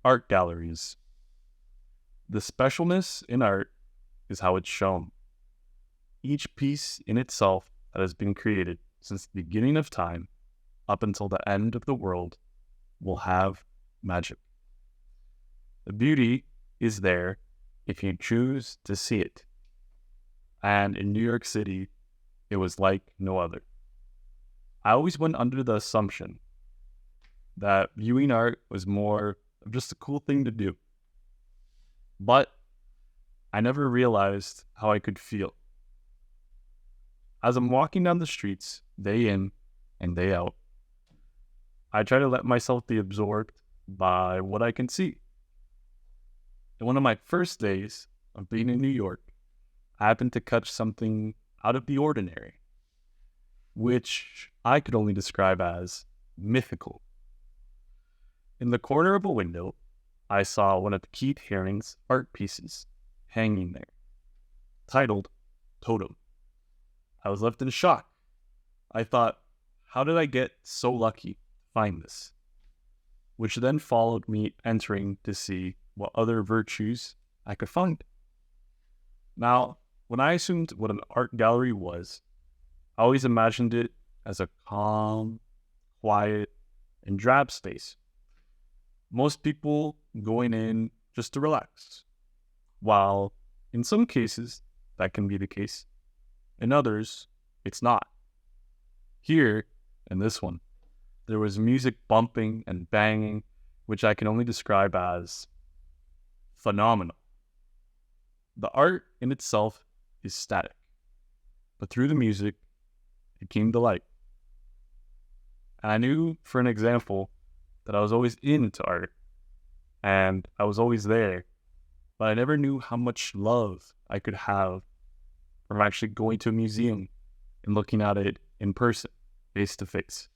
Art galleries. The specialness in art is how it's shown. Each piece in itself that has been created since the beginning of time up until the end of the world will have magic. The beauty is there if you choose to see it. And in New York City, it was like no other. I always went under the assumption that viewing art was more of just a cool thing to do. But I never realized how I could feel. As I'm walking down the streets, day in and day out, I try to let myself be absorbed by what I can see. In one of my first days of being in New York, I happened to catch something out of the ordinary, which I could only describe as mythical. In the corner of a window, I saw one of Keith Haring's art pieces hanging there, titled Totem. I was left in shock. I thought, how did I get so lucky to find this? Which then followed me entering to see what other virtues I could find. Now, when I assumed what an art gallery was, I always imagined it as a calm, quiet, and drab space. Most people going in just to relax, while in some cases that can be the case. In others, it's not. Here, in this one, there was music bumping and banging, which I can only describe as phenomenal. The art in itself is static, but through the music, it came to light. And I knew, for an example, that I was always into art, and I was always there, but I never knew how much love I could have from actually going to a museum and looking at it in person, face to face.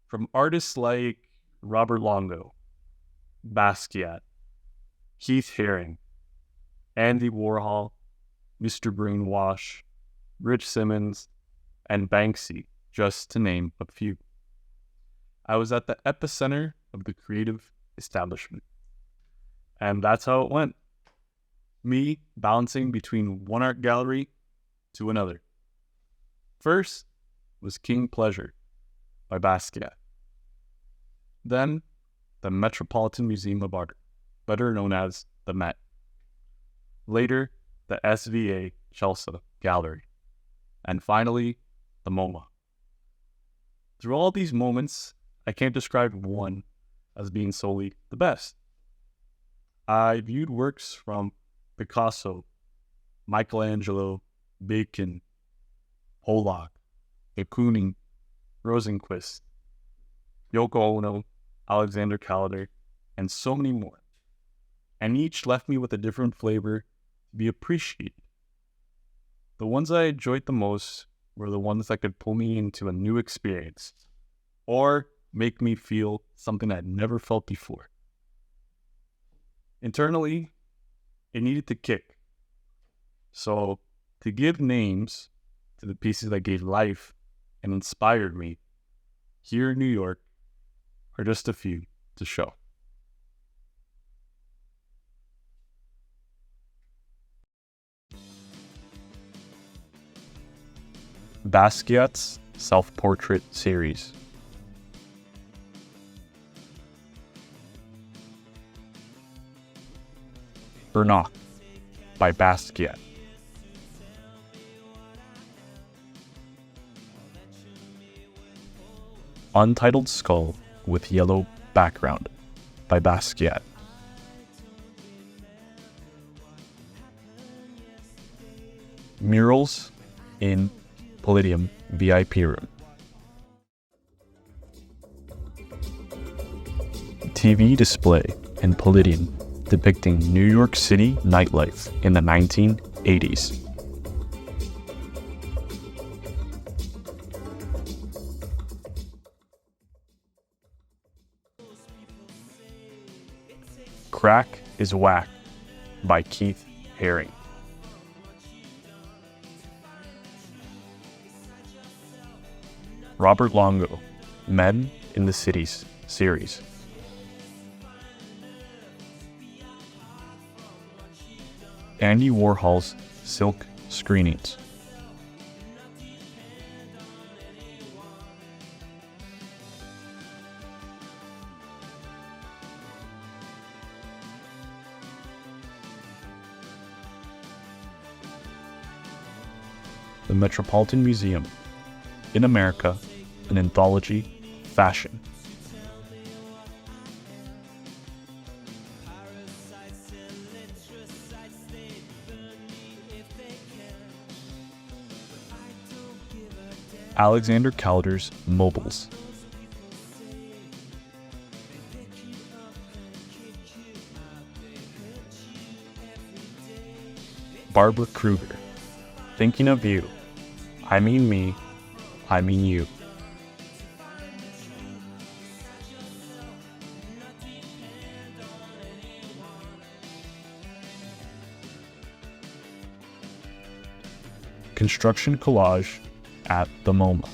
From artists like Robert Longo, Basquiat, Keith Haring, Andy Warhol, Mr. Brainwash, Rich Simmons, and Banksy, just to name a few. I was at the epicenter of the creative establishment. And that's how it went. Me bouncing between one art gallery to another. First was King Pleasure by Basquiat. Then the Metropolitan Museum of Art, better known as the Met. Later, the SVA Chelsea Gallery. And finally, the MoMA. Through all these moments, I can't describe one as being solely the best. I viewed works from Picasso, Michelangelo, Bacon, Pollock, de Kooning, Rosenquist, Yoko Ono, Alexander Calder, and so many more. And each left me with a different flavor to be appreciated. The ones I enjoyed the most were the ones that could pull me into a new experience or make me feel something I'd never felt before. Internally, it needed to kick. So, to give names to the pieces that gave life and inspired me here in New York are just a few to show. Basquiat's Self-Portrait Series. Bernac by Basquiat. Untitled Skull with Yellow Background by Basquiat. Murals in Palladium VIP Room. TV display in Palladium depicting New York City nightlife in the 1980s. Crack is Whack by Keith Haring. Robert Longo, Men in the Cities series. Andy Warhol's silk screenings. The Metropolitan Museum, in America, an anthology, fashion. Alexander Calder's Mobiles. Barbara Kruger, Thinking of You. I mean me, I mean you. Construction collage at the MoMA.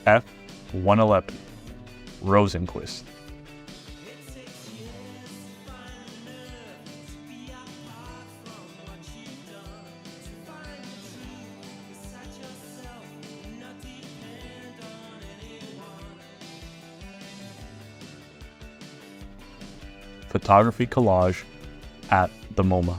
F-111, Rosenquist. Photography collage at the MoMA.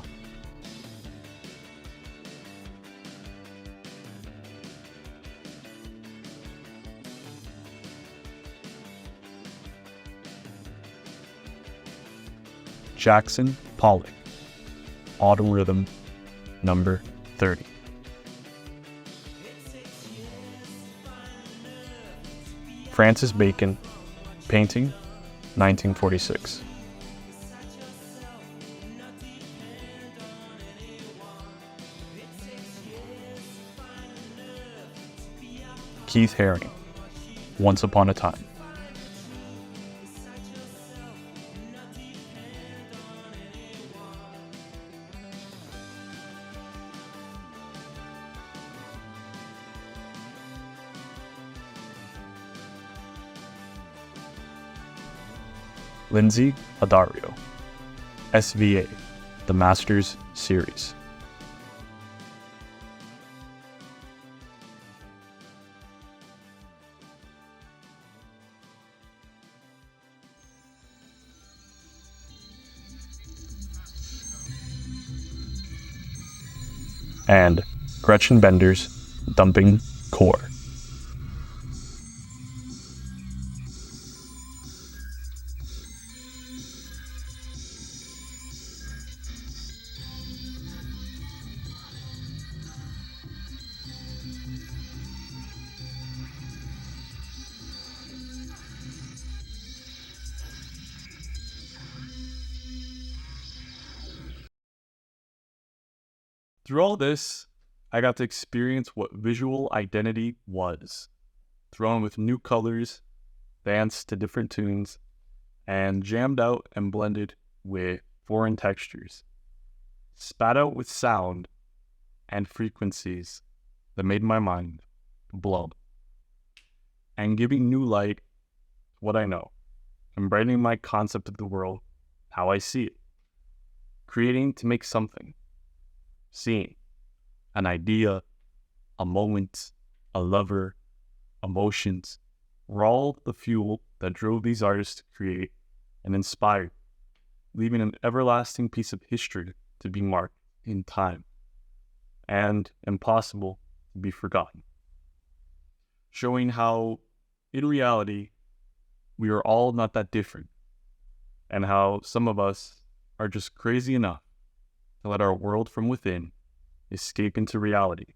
Jackson Pollock, Autumn Rhythm, number 30. Francis Bacon, painting, 1946. Keith Haring, Once Upon a Time. Lindsay Adario, SVA, The Masters Series. And Gretchen Bender's Dumping Core. Through all this, I got to experience what visual identity was, thrown with new colors, danced to different tunes, and jammed out and blended with foreign textures, spat out with sound and frequencies that made my mind blow, and giving new light to what I know, and brightening my concept of the world, how I see it, creating to make something, seeing, an idea, a moment, a lover, emotions, were all the fuel that drove these artists to create and inspire, leaving an everlasting piece of history to be marked in time and impossible to be forgotten. Showing how, in reality, we are all not that different, and how some of us are just crazy enough to let our world from within escape into reality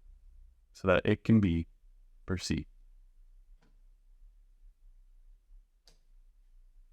so that it can be perceived.